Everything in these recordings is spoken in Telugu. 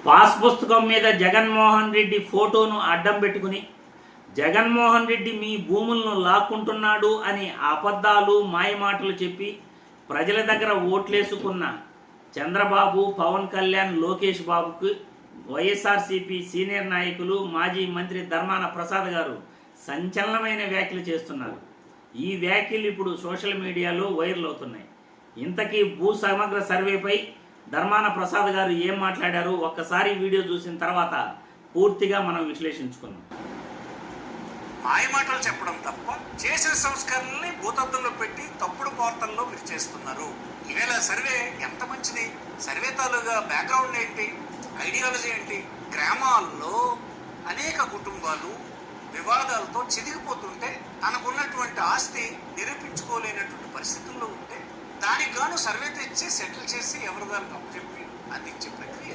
పాస్ పుస్తకం మీద జగన్మోహన్ రెడ్డి ఫోటోను అడ్డం పెట్టుకుని జగన్మోహన్ రెడ్డి మీ భూములను లాక్కుంటున్నాడు అని అబద్ధాలు మాయమాటలు చెప్పి ప్రజల దగ్గర ఓట్లేసుకున్న చంద్రబాబు, పవన్ కళ్యాణ్, లోకేష్ బాబుకు వైఎస్ఆర్సీపీ సీనియర్ నాయకులు మాజీ మంత్రి ధర్మాన ప్రసాద్ గారు సంచలనమైన వ్యాఖ్యలు చేస్తున్నారు. ఈ వ్యాఖ్యలు ఇప్పుడు సోషల్ మీడియాలో వైరల్ అవుతున్నాయి. ఇంతకీ భూ సమగ్ర సర్వేపై ధర్మాన ప్రసాద్ గారు ఏం మాట్లాడారు ఒక్కసారి వీడియో చూసిన తర్వాత పూర్తిగా మనం విశ్లేషించుకున్నాం. మాయమాటలు చెప్పడం తప్ప చేసిన సంస్కరణల్ని భూతద్దంలో పెట్టి తప్పుడు వార్తల్లో మీరు చేస్తున్నారు. ఈవేళ సర్వే ఎంత మంచిది, సర్వే తాలూగా బ్యాక్గ్రౌండ్ ఏంటి, ఐడియాలజీ ఏంటి? గ్రామాల్లో అనేక కుటుంబాలు వివాదాలతో చిదిగిపోతుంటే తనకున్నటువంటి ఆస్తి నిరూపించుకోలేనటువంటి పరిస్థితుల్లో ఉంటే దానికి గాను సర్వే తెచ్చి సెటిల్ చేసి ఎవరి దానికి అప్పచెప్పి అందించే ప్రక్రియ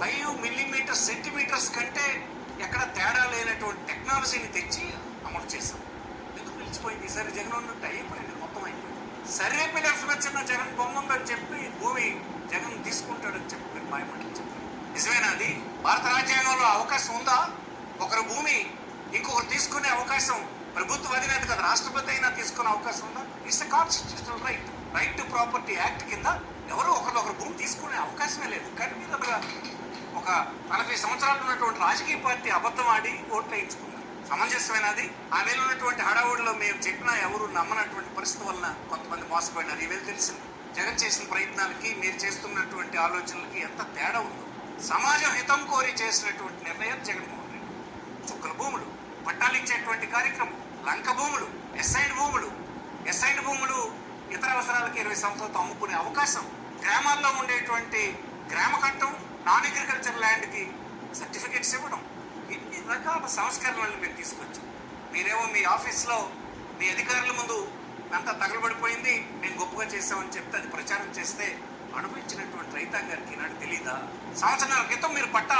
5 మిల్లీమీటర్ సెంటీమీటర్స్ కంటే ఎక్కడ తేడా లేనటువంటి టెక్నాలజీని తెచ్చి అమలు చేశాం. ఎందుకు నిలిచిపోయింది? ఈసారి జగన్ ఉన్నట్టు అయిపోయింది, మొత్తం అయిపోయింది. సర్వే పిల్లర్స్ చిన్న జగన్ బొమ్మ ఉందని చెప్పి భూమి జగన్ తీసుకుంటాడని చెప్పి మీరు మాయమాటలు చెప్పారు. నిజమేనా? అది భారత రాజ్యాంగంలో అవకాశం ఉందా? ఒకరు భూమి ఇంకొకరు తీసుకునే అవకాశం ప్రభుత్వ అధినేత కదా, రాష్ట్రపతి అయినా తీసుకునే అవకాశం ఉందా? It's a constitutional right. Right to property act కింద ఎవరు ఒకరికొకరు భూమి తీసుకునే అవకాశమే లేదు. కానీ మీద ఒక 40 సంవత్సరాలు ఉన్నటువంటి రాజకీయ పార్టీ అబద్ధం ఆడి ఓట్లు వేయించుకున్నారు. సమంజసమైనది. ఆ వేళ ఉన్నటువంటి హడావుడిలో మేము చెప్పినా ఎవరు నమ్మనటువంటి పరిస్థితి వలన కొంతమంది మోసపోయినారు. ఈవేళ తెలిసింది జగన్ చేసిన ప్రయత్నాలకి మీరు చేస్తున్నటువంటి ఆలోచనలకి ఎంత తేడా ఉందో. సమాజం హితం కోరి చేసినటువంటి నిర్ణయం జగన్మోహన్ రెడ్డి. చుక్కల భూములు, పట్టాలు ఇచ్చేటువంటి కార్యక్రమం, లంక భూములు, ఎస్ఐడ్ భూములు ఇతర అవసరాలకి 20 సంవత్సరాలతో అమ్ముకునే అవకాశం, గ్రామాల్లో ఉండేటువంటి గ్రామకట్టం, నాన్ అగ్రికల్చర్ ల్యాండ్కి సర్టిఫికేట్స్ ఇవ్వడం, ఇన్ని రకాల సంస్కరణలు మీరు తీసుకొచ్చాం. మీరేమో మీ ఆఫీస్లో మీ అధికారుల ముందు అంతా తగలబడిపోయింది, మేము గొప్పగా చేసామని చెప్తే అది ప్రచారం చేస్తే అనుభవించినటువంటి రైతాంగానికి ఈనాడు తెలీదా? సంవత్సరాల క్రితం మీరు పట్టా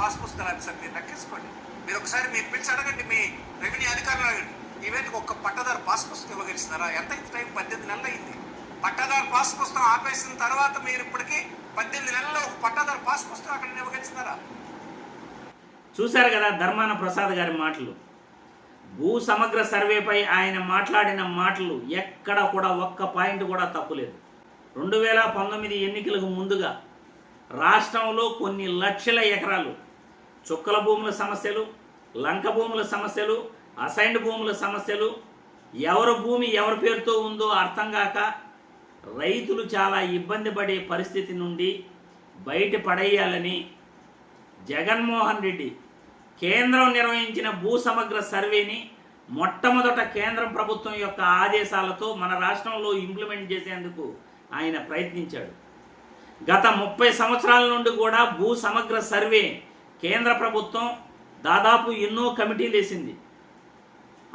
పాస్ పుస్తకాలు ఆఫీసర్ మీరు లెక్కేసుకోండి. మీరు ఒకసారి మీరు పిలిచి అడగండి, మీ రెవెన్యూ అధికారులు అడగండి, ఈవేళకి ఒక్క పట్టాదారు పాస్ పుస్తకం ఇవ్వగలిసినారా? ఎంత టైం? 18 నెలలు అయింది. పట్టాదారు పాస్ పుస్తకం ఆపేసిన తర్వాత మీరు ఇప్పటికీ 18 నెలల్లో ఒక పట్టాదారు పాస్ పుస్తకం అక్కడ ఇవ్వగలిసినారా? చూశారు కదా ధర్మాన ప్రసాద్ గారి మాటలు. భూ సమగ్ర సర్వేపై ఆయన మాట్లాడిన మాటలు ఎక్కడ కూడా ఒక్క పాయింట్ కూడా తప్పులేదు. 2019 ఎన్నికలకు ముందుగా రాష్ట్రంలో కొన్ని లక్షల ఎకరాలు చుక్కల భూముల సమస్యలు, లంక భూముల సమస్యలు, అసైన్డ్ భూముల సమస్యలు, ఎవరి భూమి ఎవరి పేరుతో ఉందో అర్థం కాక రైతులు చాలా ఇబ్బంది పడే పరిస్థితి నుండి బయటపడేయాలని జగన్మోహన్ రెడ్డి కేంద్రం నిర్వహించిన భూ సమగ్ర సర్వేని మొట్టమొదట కేంద్రం ప్రభుత్వం యొక్క ఆదేశాలతో మన రాష్ట్రంలో ఇంప్లిమెంట్ చేసేందుకు ఆయన ప్రయత్నించాడు. గత 30 సంవత్సరాల నుండి కూడా భూ సమగ్ర సర్వే కేంద్ర ప్రభుత్వం దాదాపు ఎన్నో కమిటీలు వేసింది.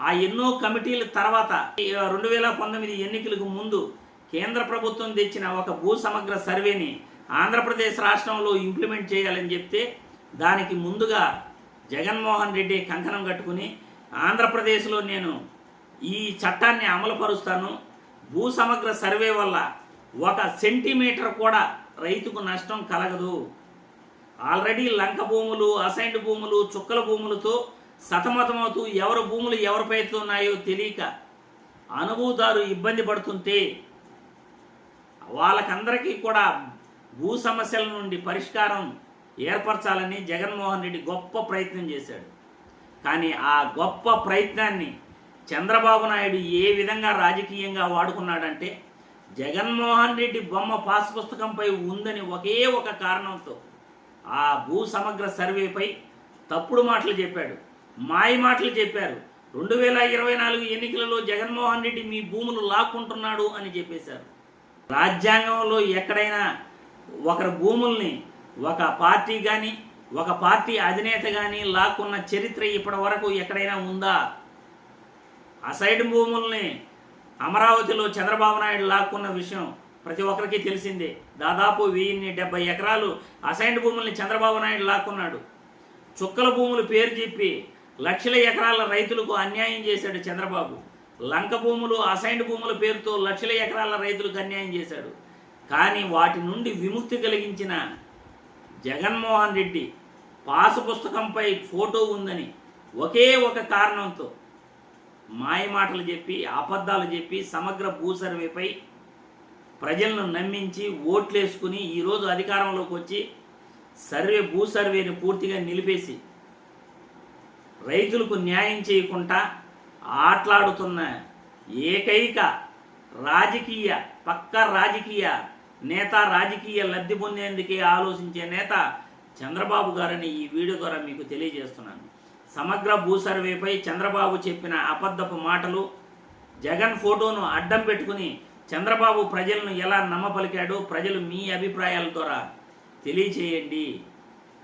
ఆ ఎన్నో కమిటీల తర్వాత 2019 ఎన్నికలకు ముందు కేంద్ర ప్రభుత్వం తెచ్చిన ఒక భూ సమగ్ర సర్వేని ఆంధ్రప్రదేశ్ రాష్ట్రంలో ఇంప్లిమెంట్ చేయాలని చెప్తే దానికి ముందుగా జగన్మోహన్ రెడ్డి కంకణం కట్టుకుని ఆంధ్రప్రదేశ్లో నేను ఈ చట్టాన్ని అమలుపరుస్తాను, భూ సమగ్ర సర్వే వల్ల 1 సెంటీమీటర్ కూడా రైతుకు నష్టం కలగదు, ఆల్రెడీ లంక భూములు, అసైన్డ్ భూములు, చుక్కల భూములతో సతమతమవుతూ ఎవరి భూములు ఎవరి పేరుతో ఉన్నాయో తెలియక అనుభూదారు ఇబ్బంది పడుతుంటే వాళ్ళకందరికీ కూడా భూ సమస్యల నుండి పరిష్కారం ఏర్పరచాలని జగన్మోహన్ రెడ్డి గొప్ప ప్రయత్నం చేశాడు. కానీ ఆ గొప్ప ప్రయత్నాన్ని చంద్రబాబు నాయుడు ఏ విధంగా రాజకీయంగా వాడుకున్నాడంటే జగన్మోహన్ రెడ్డి బొమ్మ పాస్ పుస్తకంపై ఉందని ఒకే ఒక కారణంతో ఆ భూ సమగ్ర సర్వేపై తప్పుడు మాటలు చెప్పాడు, మాయ మాటలు చెప్పారు. 2024 ఎన్నికలలో జగన్మోహన్ రెడ్డి మీ భూములు లాక్కుంటున్నాడు అని చెప్పేశారు. రాజ్యాంగంలో ఎక్కడైనా ఒకరి భూముల్ని ఒక పార్టీ కానీ ఒక పార్టీ అధినేత కానీ లాక్కున్న చరిత్ర ఇప్పటి వరకు ఎక్కడైనా ఉందా? అసైడ్ భూముల్ని అమరావతిలో చంద్రబాబు నాయుడు లాక్కున్న విషయం ప్రతి ఒక్కరికి తెలిసిందే. దాదాపు 1070 ఎకరాలు అసైన్డ్ భూముల్ని చంద్రబాబు నాయుడు లాక్కున్నాడు. చుక్కల భూములు పేరు చెప్పి లక్షల ఎకరాల రైతులకు అన్యాయం చేశాడు చంద్రబాబు. లంక భూములు, అసైన్డ్ భూముల పేరుతో లక్షల ఎకరాల రైతులకు అన్యాయం చేశాడు. కానీ వాటి నుండి విముక్తి కలిగించిన జగన్మోహన్ రెడ్డి పాసు పుస్తకంపై ఫోటో ఉందని ఒకే ఒక కారణంతో మాయ మాటలు చెప్పి అబద్ధాలు చెప్పి సమగ్ర భూ సర్వేపై ప్రజలను నమ్మించి ఓట్లేసుకుని ఈరోజు అధికారంలోకి వచ్చి భూ సర్వేని పూర్తిగా నిలిపేసి రైతులకు న్యాయం చేయకుండా ఆటలాడుతున్న ఏకైక రాజకీయ నేత, రాజకీయ లబ్ధి పొందేందుకే ఆలోచించే నేత చంద్రబాబు గారని ఈ వీడియో ద్వారా మీకు తెలియజేస్తున్నాను. సమగ్ర భూ సర్వేపై చంద్రబాబు చెప్పిన అబద్ధపు మాటలు, జగన్ ఫోటోను అడ్డం పెట్టుకుని చంద్రబాబు ప్రజలను ఎలా నమ్మపలికాడో ప్రజలు మీ అభిప్రాయాల ద్వారా తెలియచేయండి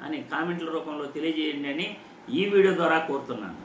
అని కామెంట్ల రూపంలో తెలియజేయండి అని ఈ వీడియో ద్వారా కోరుతున్నాను.